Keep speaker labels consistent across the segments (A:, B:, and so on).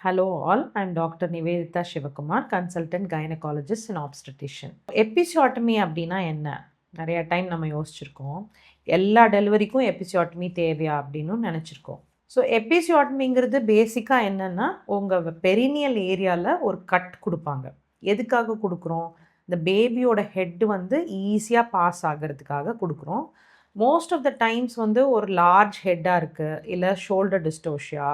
A: Hello all, I'm Dr. Nivedita Shivakumar, consultant gynecologist and obstetrician. Episiotomy அப்படின்னா என்ன? நிறைய time நம்ம யோசிச்சிருக்கோம். எல்லா டெலிவரிக்கும் எபிசியோட்டமி தேவையா அப்படின்னு நினச்சிருக்கோம். ஸோ எபிசியோட்டமிங்கிறது பேசிக்காக என்னென்னா உங்கள் பெரினியல் ஏரியாவில் ஒரு கட் கொடுப்பாங்க. எதுக்காக கொடுக்குறோம்? இந்த பேபியோட ஹெட்டு வந்து ஈஸியாக பாஸ் ஆகிறதுக்காக கொடுக்குறோம். மோஸ்ட் ஆஃப் த டைம்ஸ் வந்து ஒரு லார்ஜ் ஹெட்டாக இருக்குது, இல்லை ஷோல்டர் டிஸ்டோஷியா,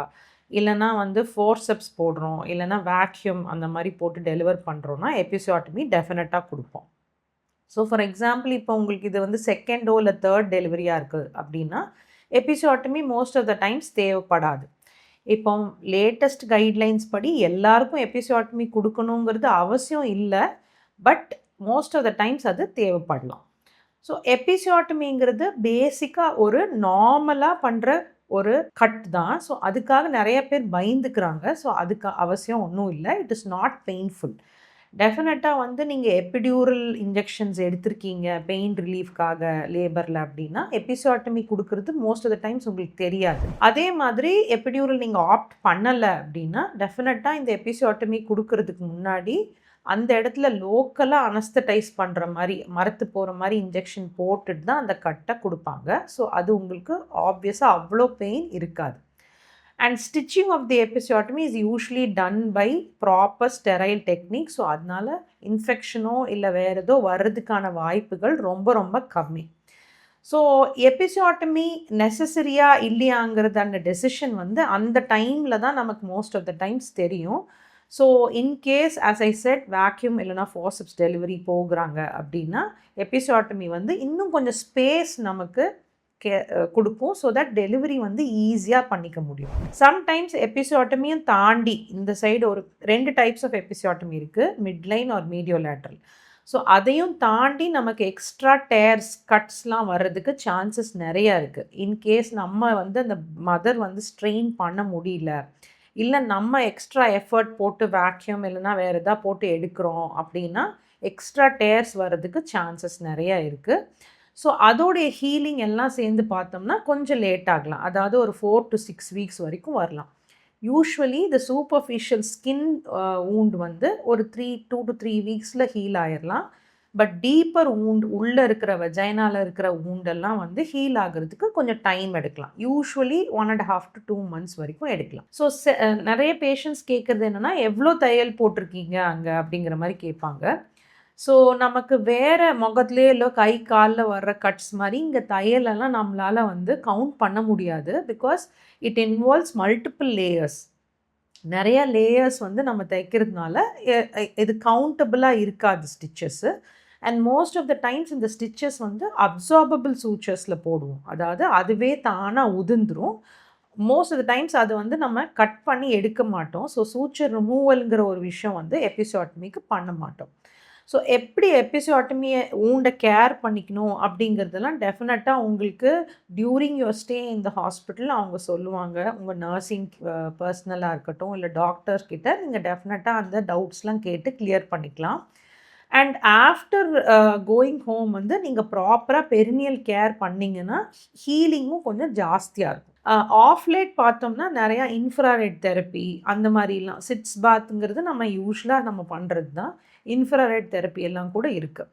A: இல்லைனா வந்து ஃபோர்செப்ஸ் போடுறோம், இல்லைனா வேக்யூம் அந்த மாதிரி போட்டு டெலிவர் பண்ணுறோன்னா எபிசியோட்டமி டெஃபினட்டாக கொடுப்போம். ஸோ ஃபார் எக்ஸாம்பிள் இப்போ உங்களுக்கு இது வந்து செகண்டோ இல்லை தேர்ட் டெலிவரியாக இருக்குது அப்படின்னா episiotomy most of the times தேவைப்படாது. இப்போ லேட்டஸ்ட் கைட்லைன்ஸ் படி எல்லாருக்கும் எபிசியோட்டமி கொடுக்கணுங்கிறது அவசியம் இல்லை, but most of the times அது தேவைப்படலாம். ஸோ எபிசியோட்டமிங்கிறது பேசிக்காக ஒரு நார்மலாக பண்ணுற ஒரு கட் தான். ஸோ அதுக்காக நிறைய பேர் பயந்துக்கிறாங்க. ஸோ அதுக்கு அவசியம் ஒன்றும் இல்லை. It is not painful. டெஃபினட்டாக வந்து நீங்கள் எபிடியூரல் இன்ஜெக்ஷன்ஸ் எடுத்திருக்கீங்க பெயின் ரிலீஃப்காக லேபரில் அப்படின்னா எபிசியோட்டமி கொடுக்கறது மோஸ்ட் ஆஃப் த டைம்ஸ் உங்களுக்கு தெரியாது. அதே மாதிரி எபிடியூரல் நீங்கள் ஆப்ட் பண்ணலை அப்படின்னா டெஃபினட்டாக இந்த எபிசியோட்டமி கொடுக்கறதுக்கு முன்னாடி அந்த இடத்துல லோக்கலாக அனஸ்தடைஸ் பண்ணுற மாதிரி மரத்து போகிற மாதிரி இன்ஜெக்ஷன் போட்டுட்டு தான் அந்த கட்டை கொடுப்பாங்க. ஸோ அது உங்களுக்கு ஆப்வியஸாக அவ்வளோ பெயின் இருக்காது. And stitching of the episiotomy is usually done by proper sterile technique. So அதனால் இன்ஃபெக்ஷனோ இல்லை வேறு ஏதோ வர்றதுக்கான வாய்ப்புகள் ரொம்ப ரொம்ப கம்மி. ஸோ எபிசியோட்டமி நெசசரியா இல்லையாங்கிறது அந்த டெசிஷன் வந்து அந்த டைமில் தான் நமக்கு மோஸ்ட் ஆஃப் த டைம்ஸ் தெரியும். So in case as I set vacuum இல்லைனா ஃபோர்செப்ஸ் டெலிவரி போகிறாங்க அப்படின்னா எபிசியோட்டமி வந்து இன்னும் கொஞ்சம் ஸ்பேஸ் நமக்கு கொடுக்கும். ஸோ தட் டெலிவரி வந்து ஈஸியாக பண்ணிக்க முடியும். சம்டைம்ஸ் எபிசியோட்டமியும் தாண்டி இந்த சைடு ஒரு 2 டைப்ஸ் ஆஃப் எபிசியோட்டமி இருக்குது, மிட்லைன் ஆர் மீடியோலேட்ரல். ஸோ அதையும் தாண்டி நமக்கு எக்ஸ்ட்ரா டேர்ஸ் கட்ஸ்லாம் வர்றதுக்கு சான்சஸ் நிறையா இருக்குது. இன்கேஸ் நம்ம வந்து அந்த மதர் வந்து ஸ்ட்ரெயின் பண்ண முடியல, இல்லை நம்ம எக்ஸ்ட்ரா எஃபர்ட் போட்டு வேக்யூம் இல்லைனா வேறு எதாவது போட்டு எடுக்கிறோம் அப்படின்னா எக்ஸ்ட்ரா டேர்ஸ் வர்றதுக்கு சான்சஸ் நிறையா இருக்குது. ஸோ அதோடைய ஹீலிங் எல்லாம் சேர்ந்து பார்த்தோம்னா கொஞ்சம் லேட் ஆகலாம். அதாவது ஒரு 4 to 6 வீக்ஸ் வரைக்கும் வரலாம். யூஸ்வலி இந்த சூப்பர்ஃபிஷியல் ஸ்கின் வூண்ட் வந்து ஒரு 2 to 3 வீக்ஸில் ஹீல் ஆயிடலாம். பட் டீப்பர் வூண்ட் உள்ளே இருக்கிற வெஜைனாவில் இருக்கிற வூண்டெல்லாம் வந்து ஹீல் ஆகிறதுக்கு கொஞ்சம் டைம் எடுக்கலாம். யூஸ்வலி 1.5 to 2 months வரைக்கும் எடுக்கலாம். ஸோ நிறைய பேஷண்ட்ஸ் கேட்குறது என்னென்னா எவ்வளோ தையல் போட்டிருக்கீங்க அங்கே அப்படிங்கிற மாதிரி கேட்பாங்க. ஸோ நமக்கு வேறு முகத்துலேயே இல்லை கை காலில் வர்ற கட்ஸ் மாதிரி இங்கே தையலெல்லாம் நம்மளால் வந்து கவுண்ட் பண்ண முடியாது. Because it involves multiple layers. நிறைய லேயர்ஸ் வந்து நம்ம தைக்கிறதுனால இது கவுண்டபிளாக இருக்காது stitches. And most of the times இந்த ஸ்டிச்சஸ் வந்து அப்சார்பபிள் சூச்சர்ஸில் போடுவோம். அதாவது அதுவே தானாக உதிர்ந்துடும். மோஸ்ட் ஆஃப் த டைம்ஸ் அது வந்து நம்ம கட் பண்ணி எடுக்க மாட்டோம். ஸோ சூச்சர் ரிமூவலுங்கிற ஒரு விஷயம் வந்து எபிசியோட்டமிக்கு பண்ண மாட்டோம். ஸோ எப்படி எபிசியோட்டமியை ஊண்ட கேர் பண்ணிக்கணும் அப்படிங்கிறதெல்லாம் டெஃபினட்டாக உங்களுக்கு டியூரிங் யுவர் ஸ்டே இந்த ஹாஸ்பிட்டல் அவங்க சொல்லுவாங்க. உங்கள் நர்சிங் பர்சனலாக இருக்கட்டும் இல்லை டாக்டர்ஸ் கிட்ட நீங்கள் டெஃபினட்டாக அந்த டவுட்ஸ்லாம் கேட்டு கிளியர் பண்ணிக்கலாம். அண்ட் ஆஃப்டர் கோயிங் ஹோம் வந்து நீங்கள் ப்ராப்பராக பெரினியல் கேர் பண்ணிங்கன்னா ஹீலிங்கும் கொஞ்சம் ஜாஸ்தியாக இருக்கும். ஆஃப்லேட் பார்த்தோம்னா நிறையா இன்ஃப்ராரெட் தெரப்பி அந்த மாதிரிலாம் சிட்ஸ் பாத்துங்கிறது நம்ம யூஸ்வலாக நம்ம பண்ணுறது தான். இன்ஃப்ராரெட் தெரப்பி எல்லாம் கூட இருக்குது.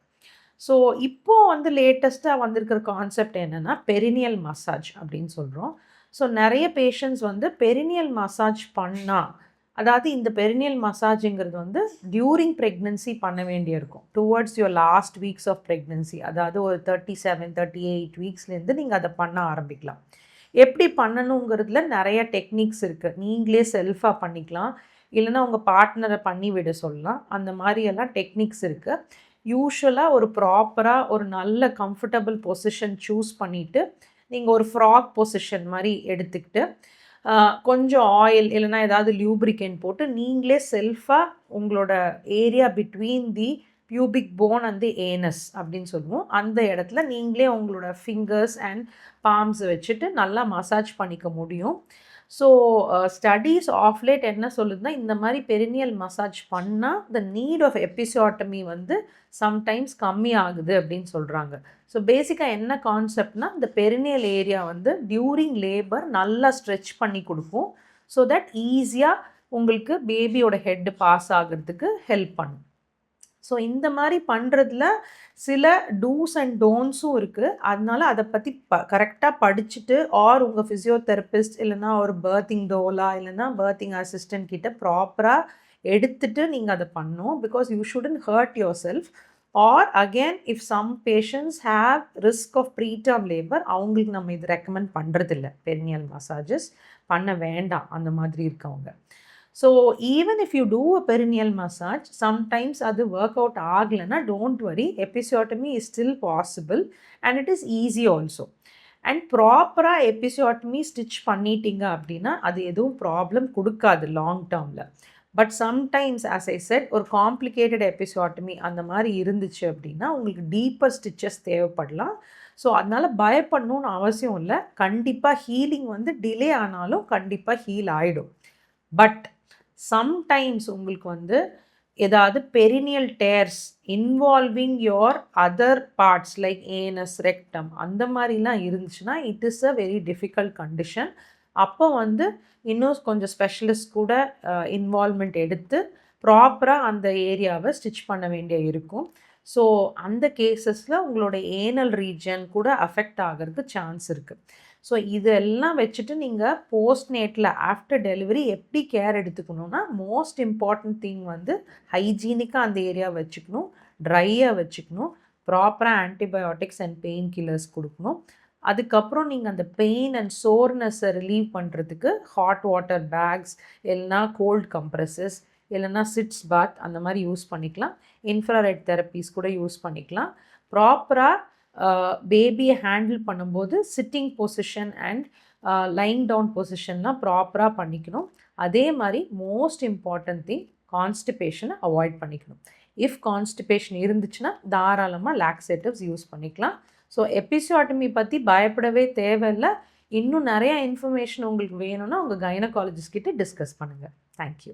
A: ஸோ இப்போது வந்து லேட்டஸ்ட்டாக வந்திருக்கிற கான்செப்ட் என்னென்னா பெரினியல் மசாஜ் அப்படின்னு சொல்கிறோம். ஸோ நிறைய பேஷண்ட்ஸ் வந்து பெரினியல் மசாஜ் பண்ணால், அதாவது இந்த பெரினியல் மசாஜுங்கிறது வந்து டியூரிங் ப்ரெக்னென்சி பண்ண வேண்டியிருக்கும். Towards your last weeks of pregnancy, அதாவது ஒரு 37, 38 வீக்ஸ்லேருந்து நீங்கள் அதை பண்ண ஆரம்பிக்கலாம். எப்படி பண்ணணுங்கிறதுல நிறைய டெக்னிக்ஸ் இருக்குது. நீங்களே செல்ஃபாக பண்ணிக்கலாம், இல்லைனா உங்கள் பார்ட்னரை பண்ணி விட சொல்லலாம். அந்த மாதிரியெல்லாம் டெக்னிக்ஸ் இருக்குது. யூஸ்வலாக ஒரு ப்ராப்பராக ஒரு நல்ல கம்ஃபர்டபுள் பொசிஷன் சூஸ் பண்ணிவிட்டு நீங்கள் ஒரு ஃப்ராக் பொசிஷன் மாதிரி எடுத்துக்கிட்டு கொஞ்சம் ஆயில் இல்லைனா ஏதாவது லியூப்ரிகேன் போட்டு நீங்களே செல்ஃபாக உங்களோட area between the pubic bone and the anus அப்படின்னு சொல்லுவோம். அந்த இடத்துல நீங்களே உங்களோட ஃபிங்கர்ஸ் அண்ட் பாம்ஸ் வச்சுட்டு நல்லா மசாஜ் பண்ணிக்க முடியும். ஸோ ஸ்டடீஸ் ஆஃப்லேட் என்ன சொல்லுதுன்னா இந்த மாதிரி பெரினியல் மசாஜ் பண்ணால் த நீட் ஆஃப் எபிசியோட்டமி வந்து சம்டைம்ஸ் கம்மி ஆகுது அப்படின்னு சொல்கிறாங்க. ஸோ பேசிக்காக என்ன கான்செப்ட்னா இந்த பெரினியல் ஏரியா வந்து டியூரிங் லேபர் நல்லா ஸ்ட்ரெச் பண்ணி கொடுக்கும். ஸோ தட் ஈஸியாக உங்களுக்கு பேபியோட ஹெட் பாஸ் ஆகிறதுக்கு ஹெல்ப் பண்ணும். ஸோ இந்த மாதிரி பண்ணுறதுல சில டூஸ் அண்ட் டோன்ட்ஸும் இருக்குது. அதனால அதை பற்றி கரெக்டாக படிச்சுட்டு உங்கள் ஃபிசியோதெரபிஸ்ட் இல்லைனா ஒரு பர்த்திங் டோலா இல்லைனா பர்த்திங் அசிஸ்டன்ட் கிட்ட ப்ராப்பராக எடுத்துட்டு நீங்கள் அதை பண்ணணும். Because you shouldn't hurt yourself. Again if some patients have risk of preterm labour, அவங்களுக்கு நம்ம இது ரெக்கமெண்ட் பண்ணுறதில்ல. பெரினியல் மசாஜஸ் பண்ண வேண்டாம் அந்த மாதிரி இருக்கவங்க. So even if you do a perineal massage, sometimes அது ஒர்க் அவுட் ஆகலைன்னா don't worry, episiotomy is still possible and it is easy also. And ப்ராப்பராக எபிசியோட்டமி ஸ்டிச் பண்ணிட்டீங்க அப்படின்னா அது எதுவும் ப்ராப்ளம் கொடுக்காது லாங் டேர்மில். But sometimes as I said, ஒரு காம்ப்ளிகேட்டட் எபிசியோட்டமி அந்த மாதிரி இருந்துச்சு அப்படின்னா உங்களுக்கு டீப்பர் ஸ்டிச்சஸ் தேவைப்படலாம். ஸோ அதனால் பயப்படணும்னு அவசியம் இல்லை. கண்டிப்பாக ஹீலிங் வந்து டிலே ஆனாலும் கண்டிப்பாக ஹீல் ஆகிடும். பட் சம்டைம்ஸ் உங்களுக்கு வந்து ஏதாவது perineal tears involving your other parts like anus, rectum அந்த மாதிரிலாம் இருந்துச்சுன்னா it is a very difficult condition. அப்போ வந்து இன்னும் கொஞ்சம் ஸ்பெஷலிஸ்ட் கூட இன்வால்மெண்ட் எடுத்து ப்ராப்பராக அந்த ஏரியாவை ஸ்டிச் பண்ண வேண்டிய இருக்கும். ஸோ அந்த கேசஸில் உங்களோட ஏனல் ரீஜன் கூட அஃபெக்ட் ஆகிறதுக்கு சான்ஸ் இருக்குது. ஸோ இதெல்லாம் வச்சுட்டு நீங்கள் போஸ்ட்நேட்டில் ஆஃப்டர் டெலிவரி எப்படி கேர் எடுத்துக்கணுன்னா, மோஸ்ட் இம்பார்ட்டன்ட் திங் வந்து ஹைஜீனிக்காக அந்த ஏரியா வச்சுக்கணும், ட்ரையாக வச்சுக்கணும், ப்ராப்பராக ஆன்டிபயோட்டிக்ஸ் அண்ட் பெயின் கில்லர்ஸ் கொடுக்கணும். அதுக்கப்புறம் நீங்கள் அந்த பெயின் அண்ட் சோர்னஸை ரிலீவ் பண்ணுறதுக்கு ஹாட் வாட்டர் பேக்ஸ் இல்லைனா கோல்ட் கம்ப்ரெஸஸ் இல்லைனா சிட்ஸ் பாத் அந்த மாதிரி யூஸ் பண்ணிக்கலாம். இன்ஃப்ராரெட் தெரப்பீஸ் கூட யூஸ் பண்ணிக்கலாம். ப்ராப்பராக பேபியை ஹேண்டில் பண்ணும்போது sitting position and lying down பொசிஷன்லாம் ப்ராப்பராக பண்ணிக்கணும். அதே மாதிரி மோஸ்ட் இம்பார்ட்டன்ட் திங், கான்ஸ்டிபேஷனை அவாய்ட் பண்ணிக்கணும். இஃப் கான்ஸ்டிபேஷன் இருந்துச்சுன்னா தாராளமாக லாக்ஸேட்டிவ்ஸ் யூஸ் பண்ணிக்கலாம். ஸோ எபிசியோட்டமி பற்றி பயப்படவே தேவையில்லை. இன்னும் நிறையா இன்ஃபர்மேஷன் உங்களுக்கு வேணும்னா உங்கள் கைனகாலஜிஸ்ட் கிட்ட டிஸ்கஸ் பண்ணுங்கள். தேங்க்யூ.